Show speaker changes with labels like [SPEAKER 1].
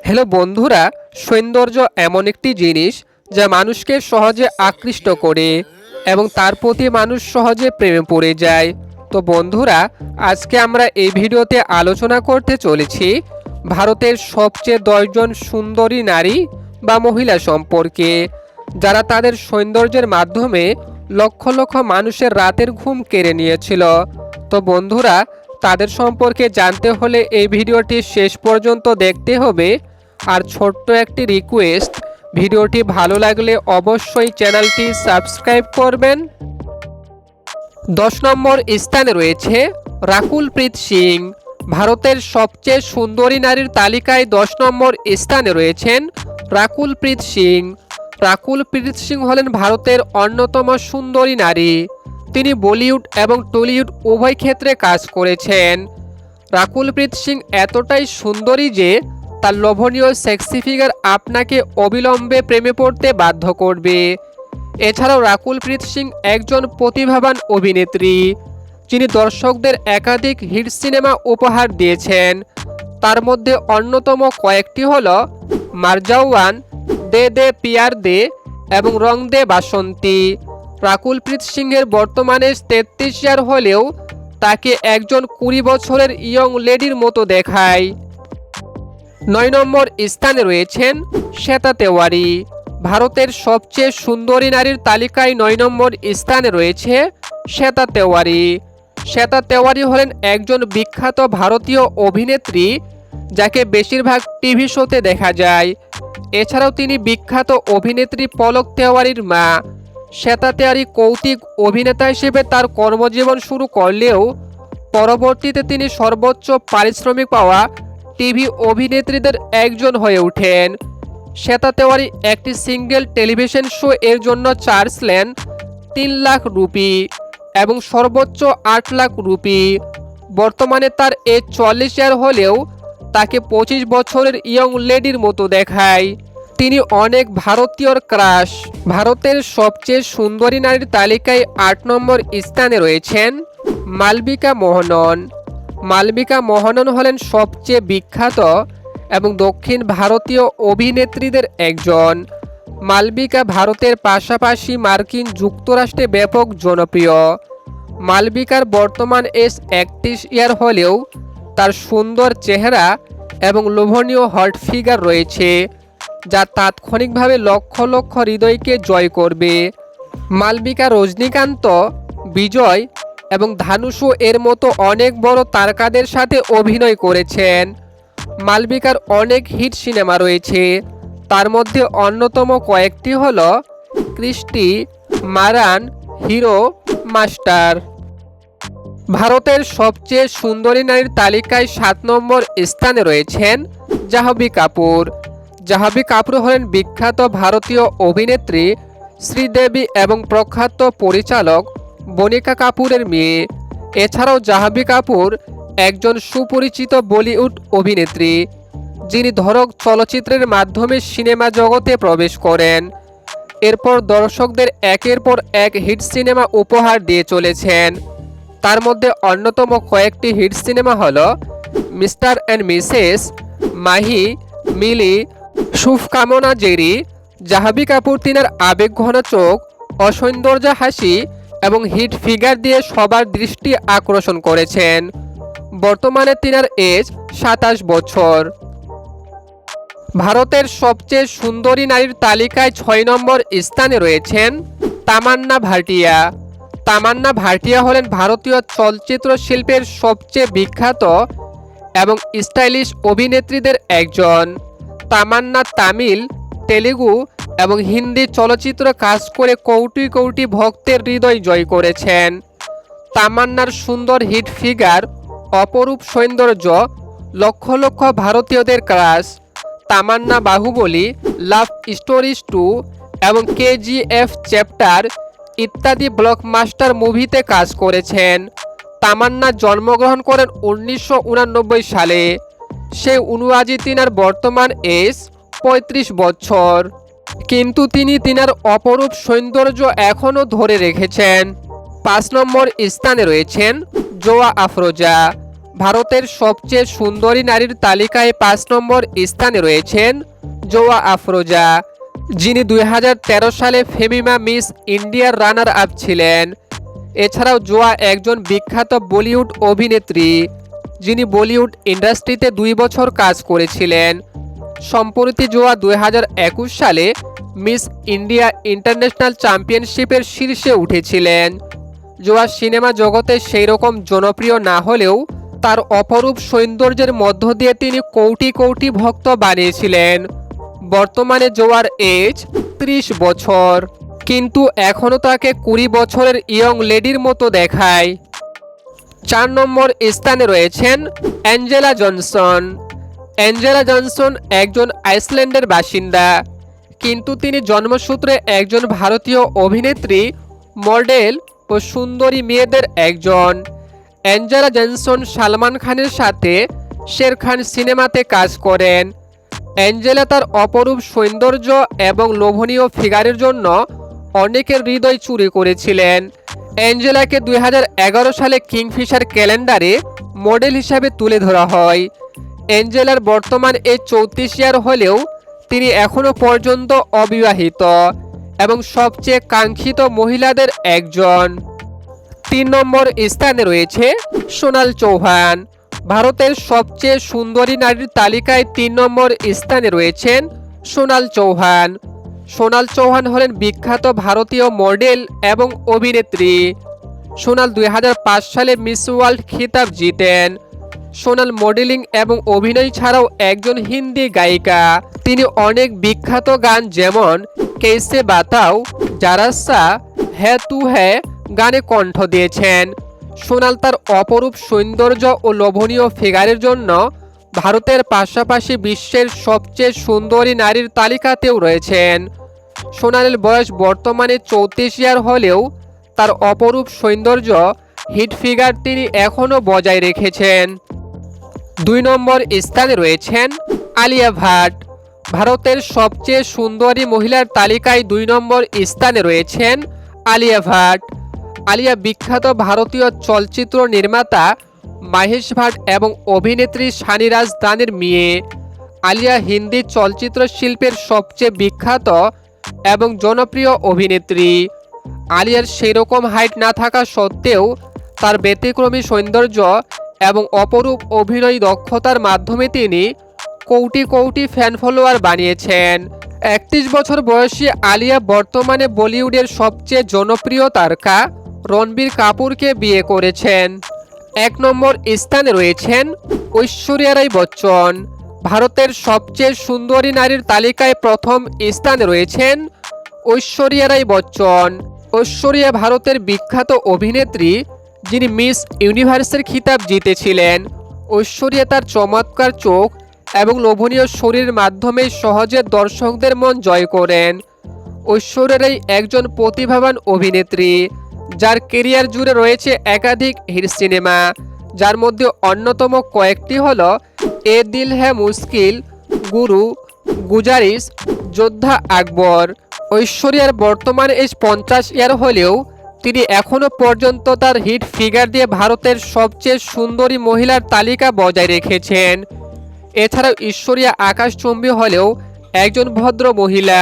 [SPEAKER 1] Hello বন্ধুরা, সৌন্দর্য এমন একটি জিনিস যা মানুষকে সহজে আকৃষ্ট করে এবং তার প্রতি মানুষ সহজে প্রেমে পড়ে যায়। তো বন্ধুরা, আজকে আমরা এই ভিডিওতে আলোচনা করতে চলেছি ভারতের সবচেয়ে 10 জন সুন্দরী নারী বা মহিলা সম্পর্কে, যারা তাদের সৌন্দর্যের মাধ্যমে লক্ষ লক্ষ মানুষের রাতের ঘুম কেড়ে নিয়েছিল। তো বন্ধুরা, তাদের সম্পর্কে জানতে হলে এই ভিডিওটি শেষ পর্যন্ত দেখতে হবে। আর ছোট্ট একটি রিকোয়েস্ট, ভিডিওটি ভালো লাগলে অবশ্যই চ্যানেলটি সাবস্ক্রাইব করবেন। 10 নম্বর স্থানে রয়েছে রাকুলপ্রীত সিং। ভারতের সবচেয়ে সুন্দরী নারীর তালিকায় 10 নম্বর স্থানে রয়েছেন রাকুলপ্রীত সিং। রাকুলপ্রীত সিং হলেন ভারতের অন্যতম সুন্দরী নারী। তিনি বলিউড এবং টলিউড উভয় ক্ষেত্রে কাজ করেছেন। রাকুলপ্রীত সিং এতটাই সুন্দরী যে তার লোভনীয় সেক্সি ফিগার আপনাকে অবিলম্বে প্রেমে পড়তে বাধ্য করবে। এছাড়াও রাকুলপ্রীত সিং একজন প্রতিভাবান অভিনেত্রী, যিনি দর্শকদের একাধিক হিট সিনেমা উপহার দিয়েছেন। তার মধ্যে অন্যতম কয়েকটি হল মারজাওয়ান, দে দে পিয়ার দে এবং রং দে বাসন্তী। রাকুলপ্রীত সিংয়ের বর্তমানে 33 ইয়ার হলেও তাকে একজন 20 বছরের ইয়ং লেডির মতো দেখায়। 9 নম্বর স্থানে রয়েছেন শ্বেতা তেওয়ারি। ভারতের সবচেয়ে সুন্দরী নারীর তালিকায় 9 নম্বর স্থানে রয়েছে শ্বেতা তেওয়ারি। শ্বেতা তেওয়ারি হলেন একজন বিখ্যাত ভারতীয় অভিনেত্রী, যাকে বেশিরভাগ টিভি শোতে দেখা যায়। এছাড়াও তিনি বিখ্যাত অভিনেত্রী পলক তেওয়ারির মা। শ্বেতা তেওয়ারি কৌতুক অভিনেতা হিসেবে তার কর্মজীবন শুরু করলেও পরবর্তীতে তিনি সর্বোচ্চ পারিশ্রমিক পাওয়া টিভি অভিনেত্রীদের একজন হয়ে ওঠেন। শ্বেতা তেওয়ারি একটি সিঙ্গেল টেলিভিশন শো এর জন্য চার্জ নেন 3 লাখ রুপি এবং সর্বোচ্চ 8 লাখ রুপি। বর্তমানে তার এজ 40 ইয়ার হলেও তাকে 25 বছরের ইয়ং লেডির মতো দেখায়। তিনি অনেক ভারতীয়র ক্রাশ। ভারতের সবচেয়ে সুন্দরী নারীর তালিকায় 8 নম্বর স্থানে রয়েছেন মালবিকা মোহনন। মালবিকা মোহনন হলেন সবচেয়ে বিখ্যাত এবং দক্ষিণ ভারতীয় অভিনেত্রীদের একজন। মালবিকা ভারতের পাশাপাশি মার্কিন যুক্তরাষ্ট্রে ব্যাপক জনপ্রিয়। মালবিকার বর্তমান এজ 31 ইয়ার হলেও তার সুন্দর চেহারা এবং লোভনীয় হট ফিগার রয়েছে, যা তাৎক্ষণিকভাবে লক্ষ লক্ষ হৃদয়কে জয় করবে। মালবিকা রজনীকান্ত, বিজয় এবং ধানুষও এর মতো অনেক বড় তারকাদের সাথে অভিনয় করেছেন। মালবিকার অনেক হিট সিনেমা রয়েছে, তার মধ্যে অন্যতম কয়েকটি হল ক্রিস্টি, মারান, হিরো, মাস্টার। ভারতের সবচেয়ে সুন্দরী নারীর তালিকায় 7 নম্বর স্থানে রয়েছেন জাহ্নবী কাপুর। জাহ্নবী কাপুর হলেন বিখ্যাত ভারতীয় অভিনেত্রী শ্রীদেবী এবং প্রখ্যাত পরিচালক বনিকা কাপুরের মেয়ে। এছাড়াও জাহ্নবী কাপুর একজন সুপরিচিত বলিউড অভিনেত্রী, যিনি ধড়ক চলচ্চিত্রের মাধ্যমে সিনেমা জগতে প্রবেশ করেন। এরপর দর্শকদের একের পর এক হিট সিনেমা উপহার দিয়ে চলেছেন। তার মধ্যে অন্যতম কয়েকটি হিট সিনেমা হল Mr and Mrs, Mahi, Mili, শুভকামনা জেরি। জাহ্নবী কাপুর তিনার আবেগঘন চোখ, অসৌন্দর্য হাসি এবং হিট ফিগার দিয়ে সবার দৃষ্টি আকর্ষণ করেছেন। বর্তমানে তিনার এজ 27 বছর। ভারতের সবচেয়ে সুন্দরী নারীর তালিকায় 6 নম্বর স্থানে রয়েছেন তামান্না ভাটিয়া। তামান্না ভাটিয়া হলেন ভারতীয় চলচ্চিত্র শিল্পের সবচেয়ে বিখ্যাত এবং স্টাইলিশ অভিনেত্রীদের একজন। তামান্না তামিল, তেলুগু এবং হিন্দি চলচ্চিত্র কাজ করে কোটি কোটি ভক্তের হৃদয় জয় করেছেন। তামান্নার সুন্দর হিট ফিগার, অপরূপ সৌন্দর্য লক্ষ লক্ষ ভারতীয়দের ক্রাশ। তামান্না বাহুবলী, লাভ স্টোরিজ 2 এবং কেজিএফ চ্যাপ্টার ইত্যাদি ব্লকবাস্টার মুভিতে কাজ করেছেন। তামান্না জন্মগ্রহণ করেন 1989 সালে। সে অনুযায়ী তিনার বর্তমান এজ 35 বছর, কিন্তু তিনি তিনার অপরূপ সৌন্দর্য এখনও ধরে রেখেছেন। 5 নম্বর স্থানে রয়েছেন জোয়া আফরোজা। ভারতের সবচেয়ে সুন্দরী নারীর তালিকায় 5 নম্বর স্থানে রয়েছেন জোয়া আফরোজা, যিনি 2013 সালে ফেমিমা মিস ইন্ডিয়ার রানার আপ ছিলেন। এছাড়াও জোয়া একজন বিখ্যাত বলিউড অভিনেত্রী, যিনি বলিউড ইন্ডাস্ট্রিতে 2 বছর কাজ করেছিলেন। সম্প্রতি জোয়া 2021 সালে মিস ইন্ডিয়া ইন্টারন্যাশনাল চ্যাম্পিয়নশিপের শীর্ষে উঠেছিলেন। জোয়া সিনেমা জগতে সেই রকম জনপ্রিয় না হলেও তার অপরূপ সৌন্দর্যের মধ্য দিয়ে তিনি কোটি কোটি ভক্ত বানিয়েছিলেন। বর্তমানে জোয়ার এজ 30 বছর, কিন্তু এখনও তাকে 20 বছরের ইয়ং লেডির মতো দেখায়। 4 নম্বর স্থানে রয়েছেন অ্যাঞ্জেলা জনসন। অ্যাঞ্জেলা জনসন একজন আইসল্যান্ডের বাসিন্দা, কিন্তু তিনি জন্মসূত্রে একজন ভারতীয় অভিনেত্রী, মডেল ও সুন্দরী মেয়েদের একজন। অ্যাঞ্জেলা জনসন সালমান খানের সাথে শের খান সিনেমাতে কাজ করেন। অ্যাঞ্জেলা তার অপরূপ সৌন্দর্য এবং লোভনীয় ফিগারের জন্য অনেকের হৃদয় চুরি করেছিলেন। অ্যাঞ্জেলাকে 2011 সালে কিংফিশার ক্যালেন্ডারে মডেল হিসাবে তুলে ধরা হয়। অ্যাঞ্জেলার বর্তমান এজ 34 ইয়ার হলেও তিনি এখনও পর্যন্ত অবিবাহিত এবং সবচেয়ে কাঙ্ক্ষিত মহিলাদের একজন। 3 নম্বর স্থানে রয়েছে সোনাল চৌহান। ভারতের সবচেয়ে সুন্দরী নারীর তালিকায় 3 নম্বর স্থানে রয়েছেন সোনাল চৌহান। সোনাল চৌহান হলেন বিখ্যাত ভারতীয় মডেল এবং অভিনেত্রী। সোনাল 2005 সালে মিস ওয়ার্ল্ড খেতাব জিতেন। সোনাল মডেলিং এবং অভিনয় ছাড়াও একজন হিন্দি গায়িকা। তিনি অনেক বিখ্যাত গান যেমন কেসে বাতাও, জারাসা, হ্যাঁ তু হ্যাঁ গানে কণ্ঠ দিয়েছেন। সোনাল তার অপরূপ সৌন্দর্য ও লোভনীয় ফিগারের জন্য ভারতের পাশাপাশি বিশ্বের সবচেয়ে সুন্দরী নারীর তালিকাতেও রয়েছেন। সোনালের বয়স বর্তমানে 34 ইয়ার হলেও তার অপরূপ সৌন্দর্য, হিট ফিগার তিনি এখনও বজায় রেখেছেন। 2 নম্বর স্থানে রয়েছেন আলিয়া ভাট। ভারতের সবচেয়ে সুন্দরী মহিলার তালিকায় 2 নম্বর স্থানে রয়েছেন আলিয়া ভাট। আলিয়া বিখ্যাত ভারতীয় চলচ্চিত্র নির্মাতা মাহেশ ভাট এবং অভিনেত্রী সানি রাজদানের মেয়ে। আলিয়া হিন্দি চলচ্চিত্র শিল্পের সবচেয়ে বিখ্যাত এবং জনপ্রিয় অভিনেত্রী। আলিয়ার সেরকম হাইট না থাকা সত্ত্বেও তার ব্যতিক্রমী সৌন্দর্য এবং অপরূপ অভিনয় দক্ষতার মাধ্যমে তিনি কোটি কোটি ফ্যান ফলোয়ার বানিয়েছেন। 31 বছর বয়সী আলিয়া বর্তমানে বলিউডের সবচেয়ে জনপ্রিয় তারকা রণবীর কাপুরকে বিয়ে করেছেন। 1 নম্বর স্থানে রয়েছেন ঐশ্বরিয়া রাই বচ্চন। ভারতের সবচেয়ে সুন্দরী নারীর তালিকায় প্রথম স্থানে রয়েছেন ঐশ্বরিয়া রাই বচ্চন। ঐশ্বরিয়া ভারতের বিখ্যাত অভিনেত্রী, যিনি মিস ইউনিভার্সের খিতাব জিতেছিলেন। ঐশ্বরিয়া তার চমৎকার চোখ এবং লোভনীয় শরীরের মাধ্যমে সহজে দর্শকদের মন জয় করেন। ঐশ্বরিয়া রাই একজন প্রতিভাবান অভিনেত্রী, যার কেরিয়ার জুড়ে রয়েছে একাধিক হিট সিনেমা, যার মধ্যে অন্যতম কয়েকটি হল এ দিল হ্যায় মুশকিল, গুরু, গুজারিশ, যোদ্ধা আকবর। ঐশ্বরিয়ার বর্তমান এজ 50 ইয়ার হলেও তিনি এখনও পর্যন্ত তার হিট ফিগার দিয়ে ভারতের সবচেয়ে সুন্দরী মহিলার তালিকা বজায় রেখেছেন। এছাড়াও ঐশ্বরিয়া আকাশচুম্বী হলেও একজন ভদ্র মহিলা।